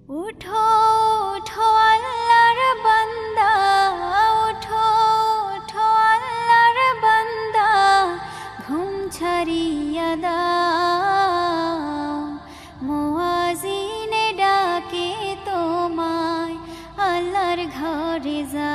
উঠো উঠো আল্লাহর বান্দা, উঠো উঠো আল্লাহর বান্দা, ঘুম ছাড়িয়া দাও। মুয়াজ্জিনে ডাকে তোমায়, আল্লাহর ঘরে যাও।